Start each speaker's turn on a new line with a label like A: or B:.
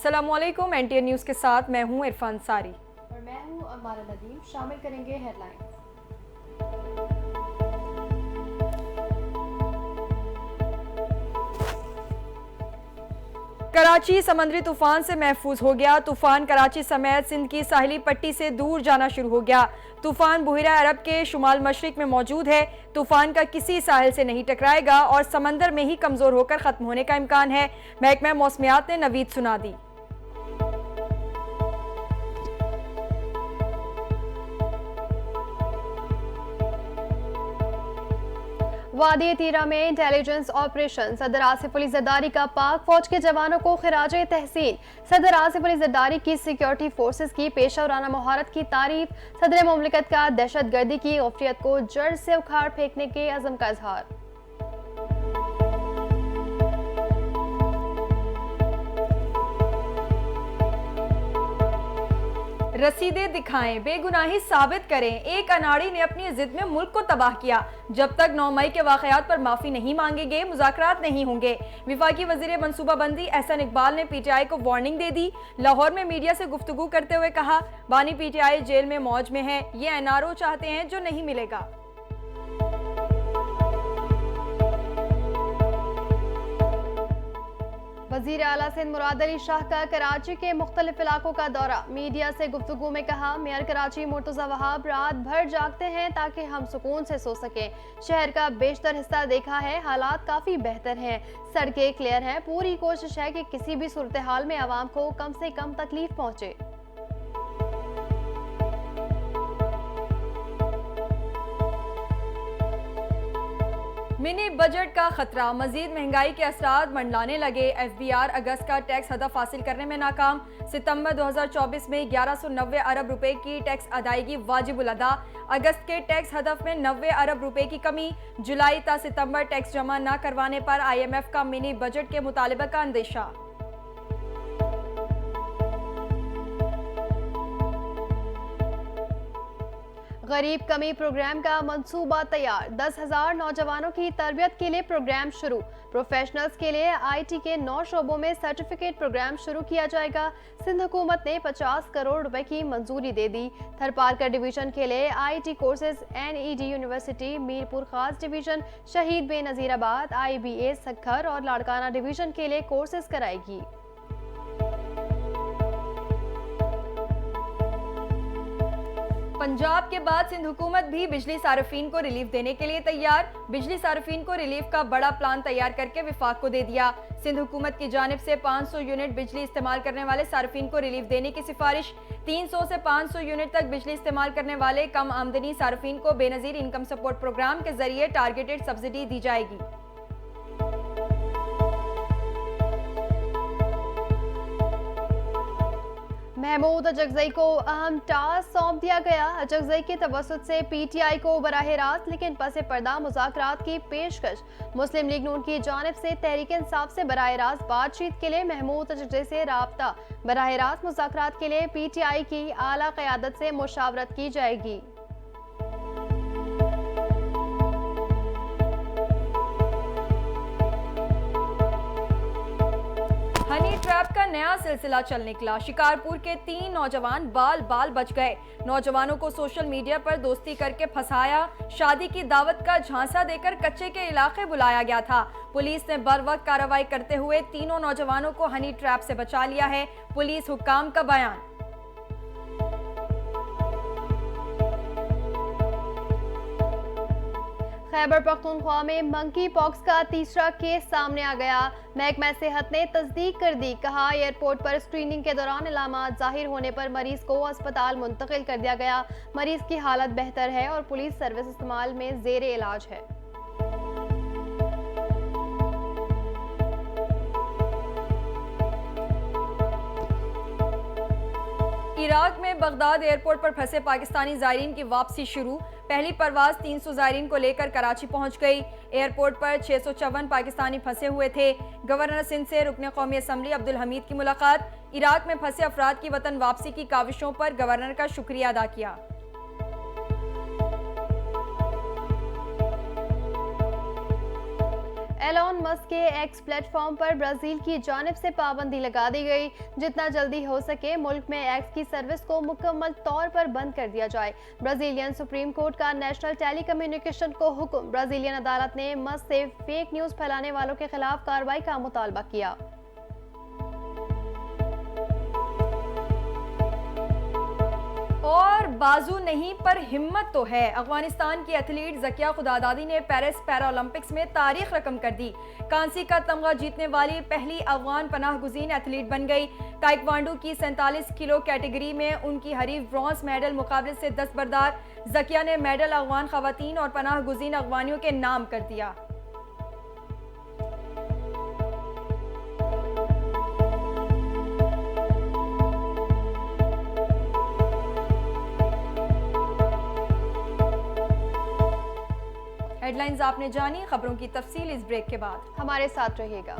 A: अस्सलामुअलैकुम। NTN news के साथ मैं हूं इरफान सारी
B: और मैं हूं अमारा नदीम। शामिल करेंगे हेडलाइंस।
A: कराची समुद्री तूफान से महफूज हो गया। तूफान कराची समेत सिंध की साहिली पट्टी से दूर जाना शुरू हो गया। तूफान बुहिरा अरब के शुमाल मशरिक में मौजूद है। तूफान का किसी साहिल से नहीं टकराएगा और समंदर में ही कमजोर होकर खत्म होने का इम्कान है। महकमा मौसमियात ने नवीद सुना दी।
B: वादी तीरा में इंटेलिजेंस ऑपरेशन। सदर आसिफ अली जरदारी का पाक फौज के जवानों को खिराजे तहसीन। सदर आसिफ अली जरदारी की सिक्योरिटी फोर्सेस की पेशा वराना महारत की तारीफ। सदर मुमलिकत का दहशत गर्दी की गफियत को जड़ से उखाड़ फेंकने के अज़म का इजहार।
A: रसीदें दिखाएं, बेगुनाही साबित करें। एक अनाड़ी ने अपनी जिद में मुल्क को तबाह किया। जब तक 9 मई के वाकयात पर माफी नहीं मांगेंगे, मुज़ाकरात नहीं होंगे। विफाकी वजीर मनसूबाबंदी एहसन इकबाल ने पीटीआई को वार्निंग दे दी। लाहौर में मीडिया से गुफ्तगू करते हुए कहा, बानी पीटीआई जेल में मौज में है। ये एनआरओ चाहते हैं जो नहीं मिलेगा।
B: वजीर आला सिंध मुराद अली शाह का कराची के मुख्तलिफ इलाकों का दौरा। मीडिया से गुफ्तगू में कहा, मेयर कराची मुर्तजा वहाब रात भर जागते हैं ताकि हम सुकून से सो सकें। शहर का बेशतर हिस्सा देखा है, हालात काफ़ी बेहतर हैं, सड़कें क्लियर हैं। पूरी कोशिश है कि किसी भी सूरत हाल में आवाम को कम से कम तकलीफ पहुँचे।
A: मिनी बजट का खतरा। मजीद महंगाई के असरात मंडलाने लगे। एफबीआर अगस्त का टैक्स हदफ हासिल करने में नाकाम। सितंबर 2024 में 1190 अरब रुपए की टैक्स अदायगी वाजिबुल अदा। अगस्त के टैक्स हदफ में 90 अरब रुपए की कमी। जुलाई ता सितंबर टैक्स जमा न करवाने पर IMF का मिनी बजट के मुतालिबा का अंदेशा।
B: गरीब कमी प्रोग्राम का मंसूबा तैयार। 10,000 नौजवानों की तरबियत के लिए प्रोग्राम शुरू। प्रोफेशनल्स के लिए IT के 9 शोबों में सर्टिफिकेट प्रोग्राम शुरू किया जाएगा। सिंध हुकूमत ने 50 करोड़ रुपए की मंजूरी दे दी। थरपारकर डिवीजन के लिए IT courses NED university, Mirpur खास डिवीजन, शहीद बेनजीराबाद IBA सक्खर और लाड़काना डिवीजन के लिए कोर्सेज कराएगी।
A: पंजाब के बाद सिंध हुकूमत भी बिजली सार्फिन को रिलीफ देने के लिए तैयार। बिजली सार्फिन को रिलीफ का बड़ा प्लान तैयार करके विफाक को दे दिया। सिंध हुकूमत की जानिब से 500 यूनिट बिजली इस्तेमाल करने वाले सार्फिन को रिलीफ देने की सिफारिश। 300 से 500 यूनिट तक बिजली इस्तेमाल करने वाले कम आमदनी सार्फिन को बेनजीर इनकम सपोर्ट प्रोग्राम के जरिए टारगेटेड सब्सिडी दी जाएगी।
B: महमूद अजगजई को अहम टास्क सौंप दिया गया। अजगजई के तवसुत से PTI को बराह रास्त लेकिन पसे पर्दा मुज़ाकरात की पेशकश। मुस्लिम लीग नून की जानिब से तहरीक इंसाफ से बराह रास्त बातचीत के लिए महमूद अजगजई से राब्ता। बराह रास्त मुज़ाकरात के लिए PTI की आला क़यादत से मुशावरत की जाएगी।
A: हनी ट्रैप का नया सिलसिला चल निकला। शिकारपुर के 3 नौजवान बाल बाल बच गए। नौजवानों को सोशल मीडिया पर दोस्ती करके फंसाया। शादी की दावत का झांसा देकर कच्चे के इलाके बुलाया गया था। पुलिस ने बरवक्त कार्रवाई करते हुए तीनों नौजवानों को हनी ट्रैप से बचा लिया है। पुलिस हुक्काम का बयान।
B: खैबर पख्तूनख्वा में मंकी पॉक्स का तीसरा केस सामने आ गया। महकमा सेहत ने तस्दीक कर दी। कहा, एयरपोर्ट पर स्क्रीनिंग के दौरान अलामात जाहिर होने पर मरीज को अस्पताल मुंतकिल कर दिया गया। मरीज की हालत बेहतर है और पुलिस सर्विस इस्तेमाल में जेरे इलाज है।
A: इराक में बगदाद एयरपोर्ट पर फंसे पाकिस्तानी ज़ायरीन की वापसी शुरू। पहली परवाज 300 ज़ायरीन को लेकर कराची पहुंच गई। एयरपोर्ट पर 654 पाकिस्तानी फंसे हुए थे। गवर्नर सिंध से रुकन कौमी असम्बली अब्दुल हमीद की मुलाकात। इराक में फंसे अफराद की वतन वापसी की काविशों पर गवर्नर का शुक्रिया अदा किया।
B: एलोन एलॉन मस्क के एक्स प्लेटफॉर्म पर ब्राजील की जानिब से पाबंदी लगा दी गई। जितना जल्दी हो सके मुल्क में एक्स की सर्विस को मुकम्मल तौर पर बंद कर दिया जाए। ब्राजीलियन सुप्रीम कोर्ट का नेशनल टेलीकम्युनिकेशन को हुक्म। ब्राजीलियन अदालत ने मस्क से फेक न्यूज फैलाने वालों के खिलाफ कार्रवाई का मुतालबा किया।
A: और बाजू नहीं पर हिम्मत तो है। अफगानिस्तान की एथलीट ज़किया खुदादादी ने पेरिस पैरालंपिक्स में तारीख रकम कर दी। कांसी का तमगा जीतने वाली पहली अफगान पनाह गुज़ीन एथलीट बन गई। ताइक्वांडो की 47 किलो कैटेगरी में उनकी हरीफ ब्रॉन्ज मेडल मुकाबले से दस्तबरदार। ज़किया ने मेडल अफगान खवातीन और पनाह गुज़ीन अफगानियों के नाम कर दिया। हेडलाइंस आपने जानी, खबरों की तफसील इस ब्रेक के बाद।
B: हमारे साथ रहिएगा।